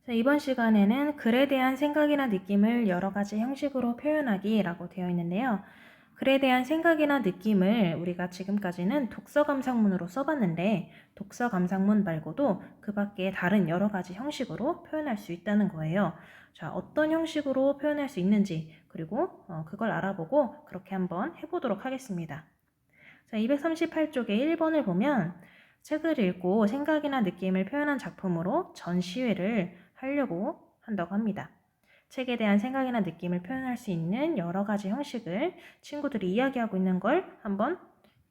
자, 이번 시간에는 글에 대한 생각이나 느낌을 여러 가지 형식으로 표현하기라고 되어 있는데요. 글에 대한 생각이나 느낌을 우리가 지금까지는 독서 감상문으로 써봤는데 독서 감상문 말고도 그 밖에 다른 여러 가지 형식으로 표현할 수 있다는 거예요. 자, 어떤 형식으로 표현할 수 있는지 그리고 그걸 알아보고 그렇게 한번 해보도록 하겠습니다. 자, 238쪽에 1번을 보면 책을 읽고 생각이나 느낌을 표현한 작품으로 전시회를 하려고 한다고 합니다. 책에 대한 생각이나 느낌을 표현할 수 있는 여러 가지 형식을 친구들이 이야기하고 있는 걸 한번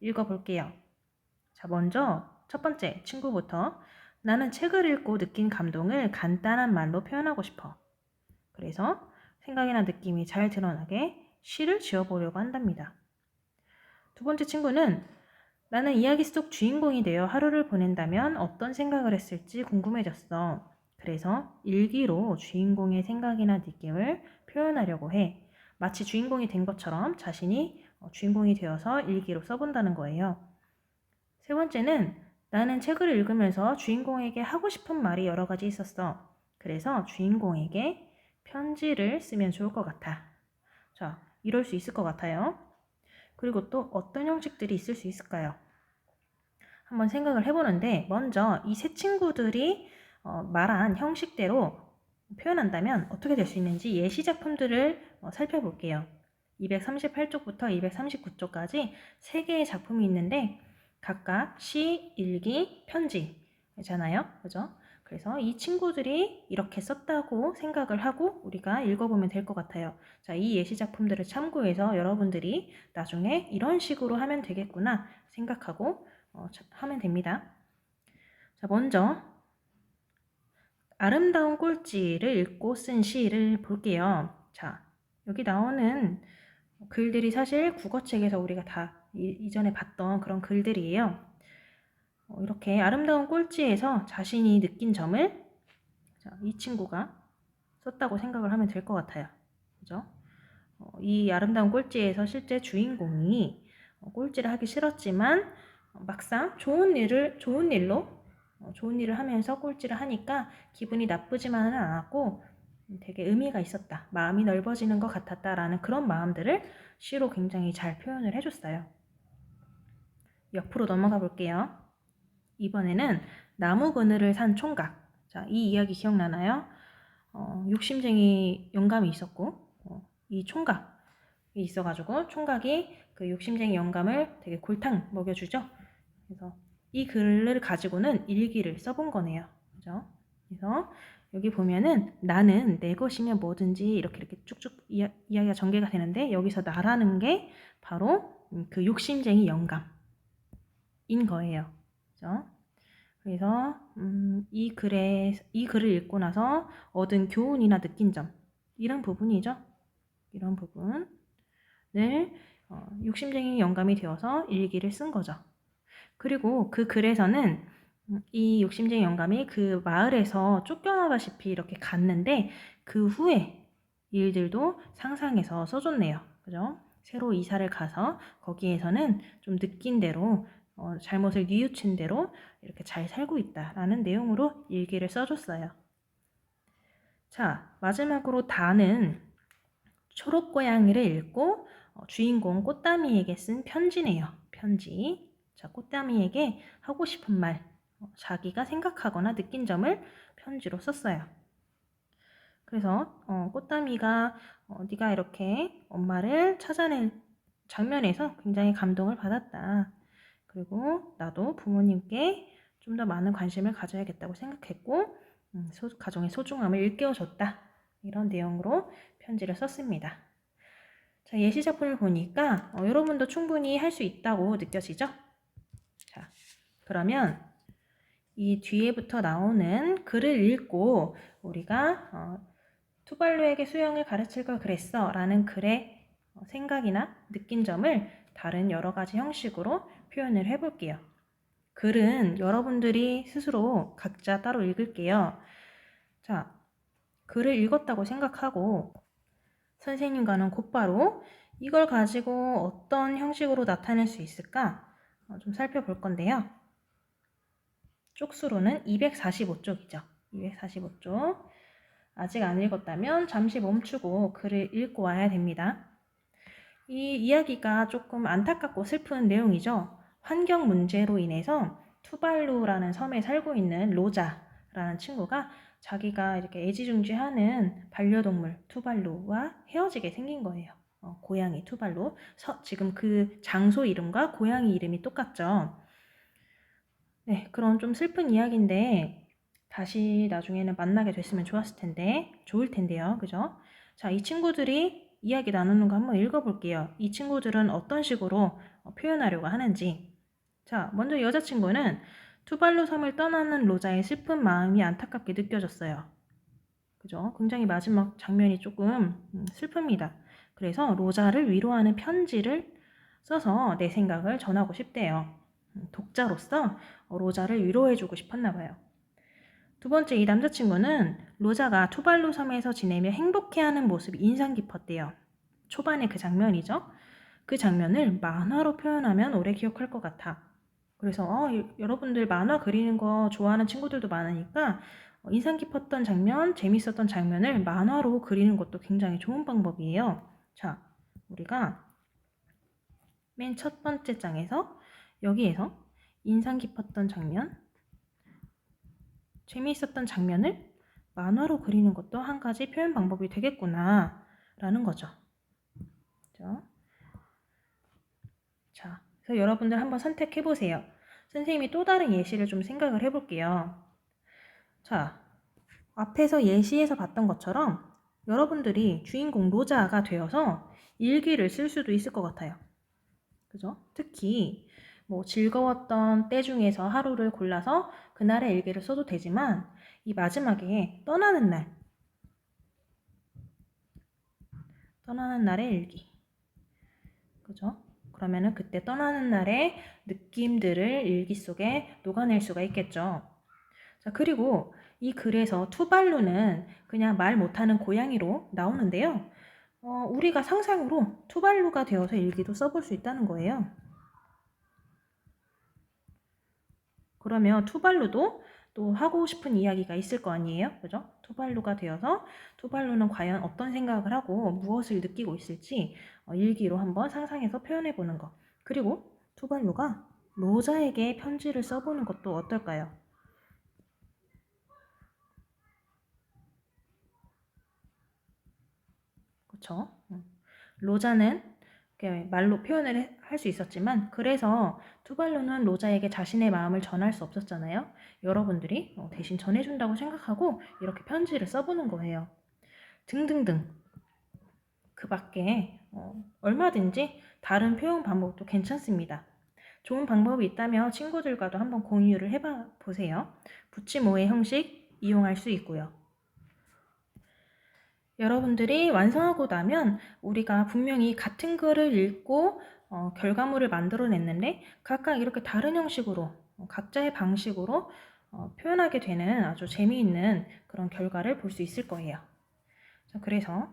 읽어볼게요. 자, 먼저 첫 번째 친구부터 나는 책을 읽고 느낀 감동을 간단한 말로 표현하고 싶어. 그래서 생각이나 느낌이 잘 드러나게 시를 지어보려고 한답니다. 두 번째 친구는 나는 이야기 속 주인공이 되어 하루를 보낸다면 어떤 생각을 했을지 궁금해졌어. 그래서 일기로 주인공의 생각이나 느낌을 표현하려고 해. 마치 주인공이 된 것처럼 자신이 주인공이 되어서 일기로 써본다는 거예요. 세 번째는 나는 책을 읽으면서 주인공에게 하고 싶은 말이 여러 가지 있었어. 그래서 주인공에게 편지를 쓰면 좋을 것 같아. 자, 이럴 수 있을 것 같아요. 그리고 또 어떤 형식들이 있을 수 있을까요? 한번 생각을 해보는데 먼저 이 세 친구들이 말한 형식대로 표현한다면 어떻게 될 수 있는지 예시 작품들을 살펴볼게요. 238쪽부터 239쪽까지 3개의 작품이 있는데 각각 시, 일기, 편지잖아요. 그죠? 그래서 이 친구들이 이렇게 썼다고 생각을 하고 우리가 읽어보면 될 것 같아요. 자, 이 예시 작품들을 참고해서 여러분들이 나중에 이런 식으로 하면 되겠구나 생각하고 하면 됩니다. 자, 먼저 아름다운 꼴찌를 읽고 쓴 시를 볼게요. 자, 여기 나오는 글들이 사실 국어책에서 우리가 다 이전에 봤던 그런 글들이에요. 이렇게 아름다운 꼴찌에서 자신이 느낀 점을 이 친구가 썼다고 생각을 하면 될 것 같아요. 그죠? 이 아름다운 꼴찌에서 실제 주인공이 꼴찌를 하기 싫었지만 막상 좋은 일을 하면서 꼴찌를 하니까 기분이 나쁘지만은 않았고 되게 의미가 있었다. 마음이 넓어지는 것 같았다라는 그런 마음들을 시로 굉장히 잘 표현을 해줬어요. 옆으로 넘어가 볼게요. 이번에는 나무 그늘을 산 총각. 자, 이 이야기 기억나나요? 욕심쟁이 영감이 있었고 이 총각이 있어가지고 총각이 그 욕심쟁이 영감을 되게 골탕 먹여주죠. 그래서 이 글을 가지고는 일기를 써본 거네요. 그죠? 그래서 여기 보면은 나는 내 것이면 뭐든지 이렇게 쭉쭉 이야기가 전개가 되는데 여기서 나라는 게 바로 그 욕심쟁이 영감인 거예요. 그죠? 그래서 이 글을 읽고 나서 얻은 교훈이나 느낀 점 이런 부분이죠. 이런 부분을 욕심쟁이 영감이 되어서 일기를 쓴 거죠. 그리고 그 글에서는 이 욕심쟁이 영감이 그 마을에서 쫓겨나다시피 이렇게 갔는데 그 후에 일들도 상상해서 써줬네요. 그죠? 새로 이사를 가서 거기에서는 좀 느낀 대로 잘못을 뉘우친 대로 이렇게 잘 살고 있다라는 내용으로 일기를 써줬어요. 자, 마지막으로 다는 초록고양이를 읽고 주인공 꽃다미에게 쓴 편지네요. 편지. 자, 꽃다미에게 하고 싶은 말, 자기가 생각하거나 느낀 점을 편지로 썼어요. 그래서 꽃다미가 네가 이렇게 엄마를 찾아낸 장면에서 굉장히 감동을 받았다. 그리고 나도 부모님께 좀 더 많은 관심을 가져야겠다고 생각했고 가정의 소중함을 일깨워줬다. 이런 내용으로 편지를 썼습니다. 자, 예시 작품을 보니까 여러분도 충분히 할 수 있다고 느껴지죠? 자, 그러면 이 뒤에부터 나오는 글을 읽고 우리가 투발루에게 수영을 가르칠 걸 그랬어 라는 글의 생각이나 느낀 점을 다른 여러 가지 형식으로 표현을 해볼게요. 글은 여러분들이 스스로 각자 따로 읽을게요. 자, 글을 읽었다고 생각하고 선생님과는 곧바로 이걸 가지고 어떤 형식으로 나타낼 수 있을까 좀 살펴볼 건데요. 쪽수로는 245쪽이죠. 245쪽. 아직 안 읽었다면 잠시 멈추고 글을 읽고 와야 됩니다. 이 이야기가 조금 안타깝고 슬픈 내용이죠. 환경 문제로 인해서 투발루라는 섬에 살고 있는 로자라는 친구가 자기가 이렇게 애지중지하는 반려동물 투발루와 헤어지게 생긴 거예요. 고양이 투발루. 지금 그 장소 이름과 고양이 이름이 똑같죠. 네, 그런 좀 슬픈 이야기인데 다시 나중에는 만나게 됐으면 좋을 텐데요. 그죠? 자, 이 친구들이 이야기 나누는 거 한번 읽어볼게요. 이 친구들은 어떤 식으로 표현하려고 하는지. 자, 먼저 여자친구는 투발루 섬을 떠나는 로자의 슬픈 마음이 안타깝게 느껴졌어요. 그죠? 굉장히 마지막 장면이 조금 슬픕니다. 그래서 로자를 위로하는 편지를 써서 내 생각을 전하고 싶대요. 독자로서 로자를 위로해주고 싶었나 봐요. 두 번째, 이 남자친구는 로자가 투발루 섬에서 지내며 행복해하는 모습이 인상 깊었대요. 초반에 그 장면이죠. 그 장면을 만화로 표현하면 오래 기억할 것 같아. 그래서 여러분들 만화 그리는 거 좋아하는 친구들도 많으니까 인상 깊었던 장면, 재밌었던 장면을 만화로 그리는 것도 굉장히 좋은 방법이에요. 자, 우리가 맨 첫 번째 장에서 여기에서 인상 깊었던 장면, 재미있었던 장면을 만화로 그리는 것도 한 가지 표현 방법이 되겠구나 라는 거죠. 그렇죠? 자, 그래서 여러분들 한번 선택해 보세요. 선생님이 또 다른 예시를 좀 생각을 해볼게요. 자, 앞에서 예시에서 봤던 것처럼 여러분들이 주인공 로자가 되어서 일기를 쓸 수도 있을 것 같아요. 그죠? 특히 뭐 즐거웠던 때 중에서 하루를 골라서 그날의 일기를 써도 되지만 이 마지막에 떠나는 날의 일기. 그죠? 그러면은 그때 떠나는 날의 느낌들을 일기 속에 녹아낼 수가 있겠죠. 자, 그리고 이 글에서 투발루는 그냥 말 못하는 고양이로 나오는데요. 우리가 상상으로 투발루가 되어서 일기도 써볼 수 있다는 거예요. 그러면 투발루도 또 하고 싶은 이야기가 있을 거 아니에요? 그죠? 투발루가 되어서 투발루는 과연 어떤 생각을 하고 무엇을 느끼고 있을지 일기로 한번 상상해서 표현해 보는 거. 그리고 투발루가 로자에게 편지를 써보는 것도 어떨까요? 그쵸? 로자는 말로 표현을 할 수 있었지만 그래서 투발루는 로자에게 자신의 마음을 전할 수 없었잖아요. 여러분들이 대신 전해준다고 생각하고 이렇게 편지를 써보는 거예요. 등등등. 그 밖에 얼마든지 다른 표현 방법도 괜찮습니다. 좋은 방법이 있다면 친구들과도 한번 공유를 해봐 보세요. 붙이모의 형식 이용할 수 있고요. 여러분들이 완성하고 나면 우리가 분명히 같은 글을 읽고 결과물을 만들어냈는데 각각 이렇게 다른 형식으로 각자의 방식으로 표현하게 되는 아주 재미있는 그런 결과를 볼 수 있을 거예요. 자, 그래서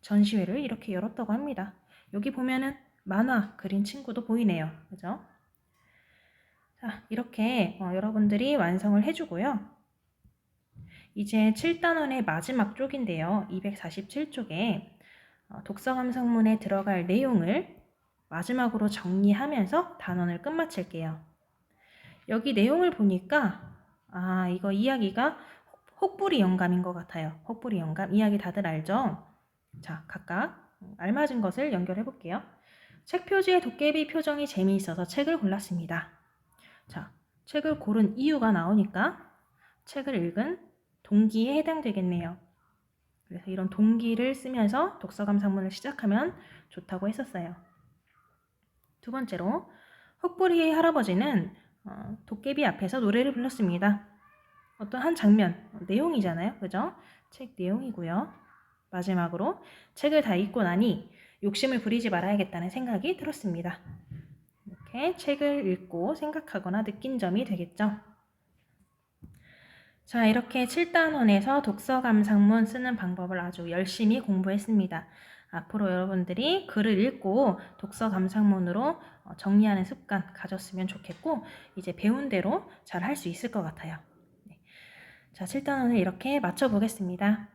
전시회를 이렇게 열었다고 합니다. 여기 보면은 만화 그린 친구도 보이네요. 그죠? 자, 이렇게 여러분들이 완성을 해주고요. 이제 7단원의 마지막 쪽인데요. 247쪽에 독서감상문에 들어갈 내용을 마지막으로 정리하면서 단원을 끝마칠게요. 여기 내용을 보니까 이거 이야기가 혹부리 영감인 것 같아요. 혹부리 영감 이야기 다들 알죠? 자, 각각 알맞은 것을 연결해 볼게요. 책 표지의 도깨비 표정이 재미있어서 책을 골랐습니다. 자, 책을 고른 이유가 나오니까 책을 읽은 동기에 해당되겠네요. 그래서 이런 동기를 쓰면서 독서감상문을 시작하면 좋다고 했었어요. 두 번째로 흑보리의 할아버지는 도깨비 앞에서 노래를 불렀습니다. 어떤 한 장면, 내용이잖아요. 그죠? 책 내용이고요. 마지막으로 책을 다 읽고 나니 욕심을 부리지 말아야겠다는 생각이 들었습니다. 이렇게 책을 읽고 생각하거나 느낀 점이 되겠죠. 자, 이렇게 7단원에서 독서감상문 쓰는 방법을 아주 열심히 공부했습니다. 앞으로 여러분들이 글을 읽고 독서감상문으로 정리하는 습관 가졌으면 좋겠고 이제 배운 대로 잘 할 수 있을 것 같아요. 네. 자, 7단원을 이렇게 맞춰보겠습니다.